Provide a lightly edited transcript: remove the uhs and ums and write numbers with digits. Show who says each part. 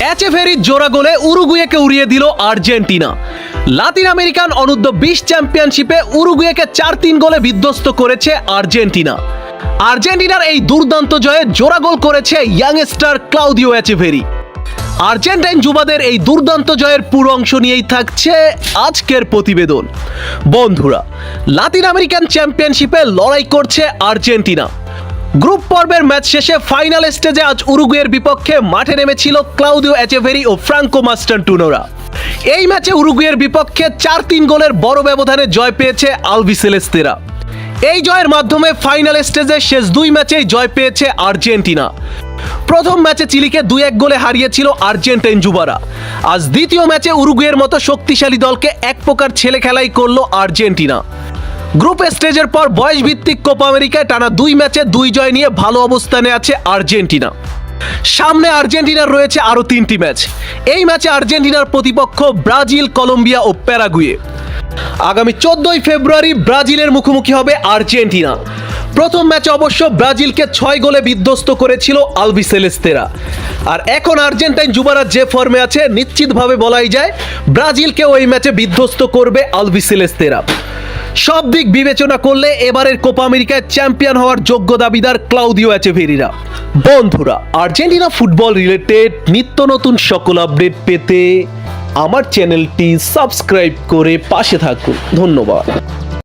Speaker 1: এচেভেরির জোড়া গোলে উরুগুয়েকে উড়িয়ে দিল আর্জেন্টিনা। লাতিন আমেরিকান অনূর্ধ্ব 20 চ্যাম্পিয়নশিপে উরুগুয়েকে 4-3 গোলে বিধ্বস্ত করেছে আর্জেন্টিনা। আর্জেন্টিনার এই দুর্দান্ত জয়ে জোড়া গোল করেছে ইয়াংস্টার ক্লাউদিও এচেভেরি। আর্জেন্টাইন যুবাদের এই দুর্দান্ত জয়ের পুরো অংশ নিয়েই থাকছে আজকের প্রতিবেদন। বন্ধুরা, লাতিন আমেরিকান চ্যাম্পিয়নশিপে লড়াই করছে আর্জেন্টিনা। গ্রুপ পর্বের ম্যাচ শেষে ফাইনাল স্টেজে আজ উরুগুয়ের বিপক্ষে মাঠে নেমেছিল ক্লাউদিও এচেভেরি ও ফ্রাঙ্কো মাস্টানটুনোরা। এই ম্যাচে উরুগুয়ের বিপক্ষে 4-3 গোলের বড় ব্যবধানে জয় পেয়েছে আলবিসেলেস্তেরা। এই জয়ের মাধ্যমে ফাইনাল স্টেজে শেষ 2 ম্যাচেই জয় পেয়েছে আর্জেন্টিনা। প্রথম ম্যাচে চিলিকে 2-1 গোলে হারিয়েছিল আর্জেন্টাইন যুবারা। আজ দ্বিতীয় ম্যাচে উরুগুয়ের মতো শক্তিশালী দলকে এক প্রকার ছেলে খেলাই করল আর্জেন্টিনা। গ্রুপ স্টেজের পর বয়স ভিত্তিক কোপা আমেরিকায় টানা 2 ম্যাচে 2 জয় নিয়ে ভালো অবস্থানে আছে আর্জেন্টিনা। সামনে আর্জেন্টিনার রয়েছে আরও 3টি ম্যাচ। এই ম্যাচে আর্জেন্টিনার প্রতিপক্ষ ব্রাজিল, কলম্বিয়া ও প্যারাগুয়ে। আগামী 14ই ফেব্রুয়ারি ব্রাজিলের মুখোমুখি হবে আর্জেন্টিনা। প্রথম ম্যাচে অবশ্য ব্রাজিলকে 6 গোলে বিধ্বস্ত করেছিল আলবিসেলেস্তেরা। আর এখন আর্জেন্টাইন যুবারা যে ফর্মে আছে, নিশ্চিতভাবে বলাই যায় ব্রাজিলকে ওই ম্যাচে বিধ্বস্ত করবে আলবিসেলেস্তেরা। সব দিক বিবেচনা করলে এবারের কোপা আমেরিকায় চ্যাম্পিয়ন হওয়ার যোগ্য দাবিদার ক্লাউদিও এচেভেরিরা। বন্ধুরা, আর্জেন্টিনা ফুটবল রিলেটেড নিত্য নতুন সকল আপডেট পেতে আমার চ্যানেলটি সাবস্ক্রাইব করে পাশে থাকুন। ধন্যবাদ।